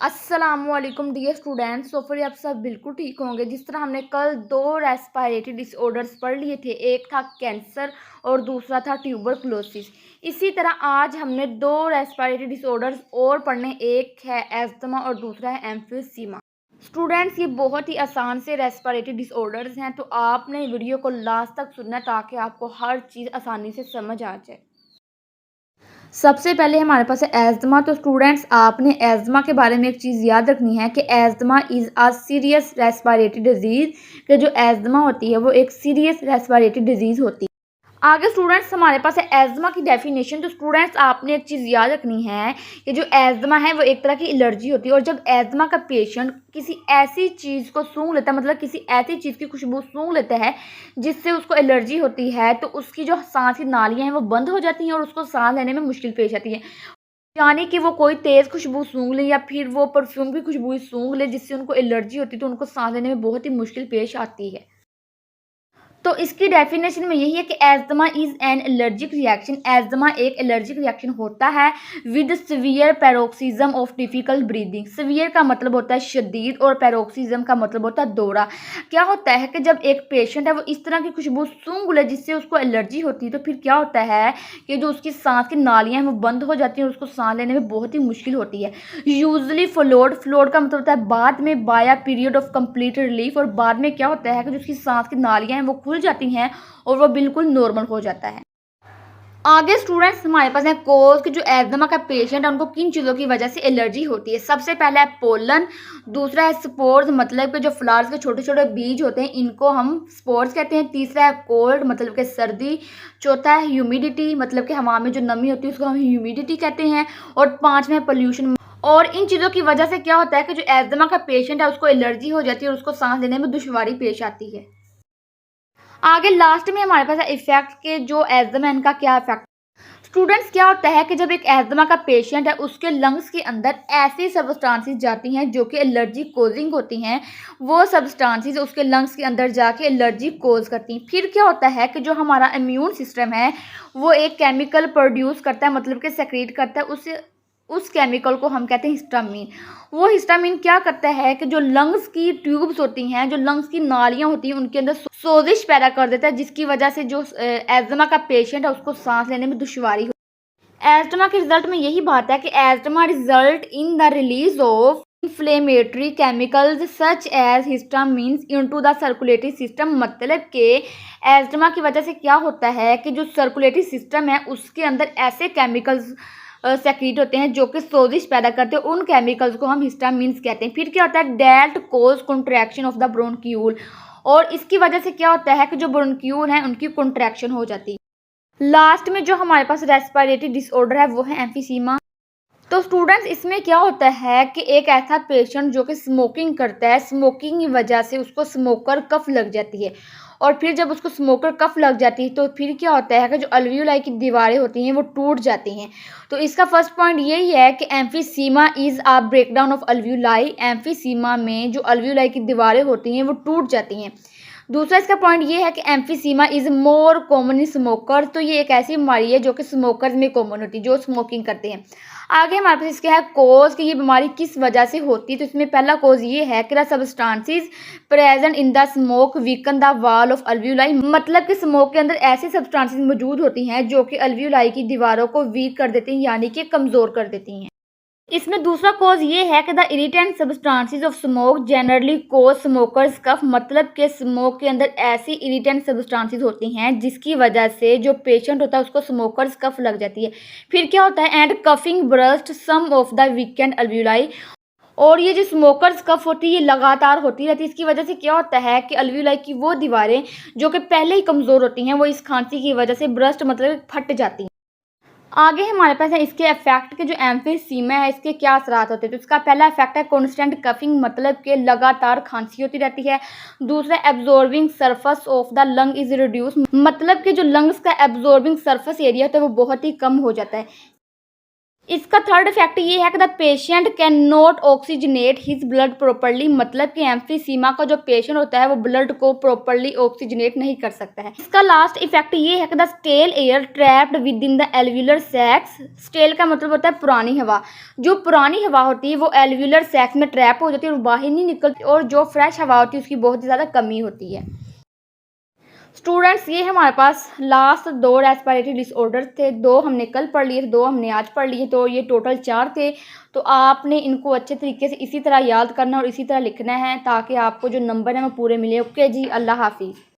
अस्सलामुअलैकुम dear students. सो फिर आप सब बिल्कुल ठीक होंगे। जिस तरह हमने कल दो रेस्पिरेटरी डिसऑर्डर्स पढ़ लिए थे, एक था कैंसर और दूसरा था ट्यूबरकुलोसिस। इसी तरह आज हमने दो रेस्पिरेटरी डिसऑर्डर्स और पढ़ने, एक है एस्थमा और दूसरा है एम्फीसीमा। स्टूडेंट्स, ये बहुत ही आसान से रेस्पिरेटरी डिसऑर्डर्स हैं, तो आपने वीडियो को लास्ट तक सुनना ताकि आपको हर चीज़ आसानी से समझ आ जाए। सबसे पहले हमारे पास है एस्थमा। तो स्टूडेंट्स, आपने एस्थमा के बारे में एक चीज़ याद रखनी है कि asthma is a serious respiratory disease, कि जो एस्थमा होती है वो एक सीरियस रेस्पिरेटरी डिजीज़ होती है। आगे स्टूडेंट्स हमारे पास है एस्थमा की डेफिनेशन। तो स्टूडेंट्स, आपने एक चीज़ याद रखनी है कि जो एस्थमा है वो एक तरह की एलर्जी होती है, और जब एस्थमा का पेशेंट किसी ऐसी चीज़ को सूंघ लेता है, मतलब किसी ऐसी चीज़ की खुशबू सूंघ लेता है जिससे उसको एलर्जी होती है, तो उसकी जो सांस की नालियाँ हैं वो बंद हो जाती हैं और उसको सांस लेने में मुश्किल पेश आती है। यानी कि वो कोई तेज़ खुशबू सूंघ ले या फिर वो परफ्यूम की खुशबू सूंघ ले जिससे उनको एलर्जी होती है, तो उनको सांस लेने में बहुत ही मुश्किल पेश आती है। तो इसकी डेफिनेशन में यही है कि asthma is an allergic reaction. Asthma एक एलर्जिक रिएक्शन होता है with severe paroxysm of difficult breathing. Severe का मतलब होता है शदीद और पैरोक्सिज्म का मतलब होता है दौरा। क्या होता है कि जब एक पेशेंट है वो इस तरह की खुशबू सूंघ ले जिससे उसको एलर्जी होती है, तो फिर क्या होता है कि जो उसकी सांस की नालियाँ हैं वो बंद हो जाती हैं और उसको सांस लेने में बहुत ही मुश्किल होती है। यूजली फ्लोड का मतलब होता है बाद में, by a period of complete relief. और बाद में क्या होता है कि जो उसकी सांस की नालियाँ हैं वो खुल जाती हैं और वो बिल्कुल नॉर्मल हो जाता है। आगे स्टूडेंट्स हमारे पास है कोज कि जो एस्थमा का पेशेंट है उनको किन चीज़ों की वजह से एलर्जी होती है। सबसे पहला है पोलन, दूसरा है स्पोर्स, मतलब कि जो फ्लावर्स के छोटे छोटे बीज होते हैं इनको हम स्पोर्स कहते हैं। तीसरा है कोल्ड, मतलब कि सर्दी। चौथा है ह्यूमिडिटी, मतलब कि हवा में जो नमी होती है उसको हम ह्यूमिडिटी कहते हैं। और पांचवा है पोल्यूशन। और इन चीज़ों की वजह से क्या होता है कि जो एस्थमा का पेशेंट है उसको एलर्जी हो जाती है और उसको सांस लेने में दुश्वारी पेश आती है। आगे लास्ट में हमारे पास है इफेक्ट के जो एस्थमा है इनका क्या इफेक्ट। स्टूडेंट्स, क्या होता है कि जब एक एस्थमा का पेशेंट है उसके लंग्स के अंदर ऐसी सब्सटेंसेस जाती हैं जो कि एलर्जी कोजिंग होती हैं। वो सब्सटेंसेस उसके लंग्स के अंदर जाके एलर्जी कोज करती हैं। फिर क्या होता है कि जो हमारा इम्यून सिस्टम है वो एक केमिकल प्रोड्यूस करता है, मतलब कि सेक्रेट करता है। उस केमिकल को हम कहते हैं हिस्टामिन। वो हिस्टामिन क्या करता है कि जो लंग्स की ट्यूब्स होती हैं, जो लंग्स की नालियाँ होती हैं, उनके अंदर सोजिश पैदा कर देता है, जिसकी वजह से जो एस्थमा का पेशेंट है उसको सांस लेने में दुश्वारी हो। एस्थमा के रिजल्ट में यही बात है कि asthma result in the release of inflammatory chemicals such as histamines into the circulatory system. मतलब कि एस्थमा की वजह से क्या होता है कि जो सर्कुलेटरी सिस्टम है उसके अंदर ऐसे केमिकल्स सेक्रीट होते हैं जो कि सोजिश पैदा करते हैं। उन केमिकल्स को हम हिस्टामिन्स कहते हैं। फिर क्या होता है, डेल्ट cause contraction of the bronchiole, और इसकी वजह से क्या होता है कि जो ब्रोंक्यूल है उनकी कॉन्ट्रैक्शन हो जाती है। लास्ट में जो हमारे पास रेस्पिरेटरी डिसऑर्डर है वो है एम्फीसीमा। तो स्टूडेंट्स, इसमें क्या होता है कि एक ऐसा पेशेंट जो कि स्मोकिंग करता है, स्मोकिंग की वजह से उसको स्मोकर कफ लग जाती है। और फिर जब उसको स्मोकर कफ लग जाती है तो फिर क्या होता है कि जो अल्वियोलाई की दीवारें होती हैं वो टूट जाती हैं। तो इसका फर्स्ट पॉइंट यही है कि emphysema is a breakdown of alveoli. Emphysema में जो अल्वियोलाई की दीवारें होती हैं वो टूट जाती हैं। दूसरा इसका पॉइंट ये है कि emphysema is more common in smoker. तो ये एक ऐसी बीमारी है जो कि स्मोकर्स में कॉमन होती है, जो स्मोकिंग करते हैं। आगे हमारे पास इसके है कोज कि ये बीमारी किस वजह से होती है। तो इसमें पहला कोज ये है कि the substances present in the smoke weaken the wall of alveoli. मतलब कि स्मोक के अंदर ऐसी सब्सटेंसेस मौजूद होती हैं जो कि अल्वियोलाई की दीवारों को वीक कर देती हैं, यानी कि कमज़ोर कर देती हैं। इसमें दूसरा कॉज ये है कि the irritant substances of smoke generally cause smokers cough. मतलब कि स्मोक के अंदर ऐसी इरिटेंट सब्सटेंसेस होती हैं जिसकी वजह से जो पेशेंट होता है उसको स्मोकर्स कफ लग जाती है। फिर क्या होता है, and coughing burst some of the weakened alveoli. और ये जो स्मोकर्स कफ होती है ये लगातार होती रहती है। इसकी वजह से क्या होता है कि अल्वियोलाई की वो दीवारें जो कि पहले ही कमज़ोर होती हैं वो इस खांसी की वजह से ब्रस्ट मतलब फट जाती हैं। आगे हमारे पास है इसके इफेक्ट के जो एम्फीसीमा है इसके क्या असरात होते हैं। तो इसका पहला इफेक्ट है कॉन्स्टेंट कफिंग, मतलब कि लगातार खांसी होती रहती है। दूसरा, absorbing surface of the lung is reduce, मतलब कि जो लंग्स का एब्जॉर्बिंग सरफेस एरिया होता है वो बहुत ही कम हो जाता है। इसका थर्ड इफेक्ट ये है कि the patient can not oxygenate his blood properly, मतलब कि एम्फीसीमा का जो पेशेंट होता है वो ब्लड को प्रॉपरली ऑक्सीजनेट नहीं कर सकता है। इसका लास्ट इफेक्ट ये है कि the stale air trapped within the alveolar sacs, stale का मतलब होता है पुरानी हवा, जो पुरानी हवा होती है वो एल्व्यूलर सैक्स में ट्रैप हो जाती है और बाहर नहीं निकलती, और जो फ्रेश हवा होती है उसकी बहुत ही ज़्यादा कमी होती है। स्टूडेंट्स, ये हमारे पास लास्ट 2 रेस्पिरेटरी डिसऑर्डर थे, 2 हमने कल पढ़ लिए थे, 2 हमने आज पढ़ लिए, तो ये टोटल 4 थे। तो आपने इनको अच्छे तरीके से इसी तरह याद करना और इसी तरह लिखना है ताकि आपको जो नंबर है वो पूरे मिले। ओके जी, अल्लाह हाफिज़।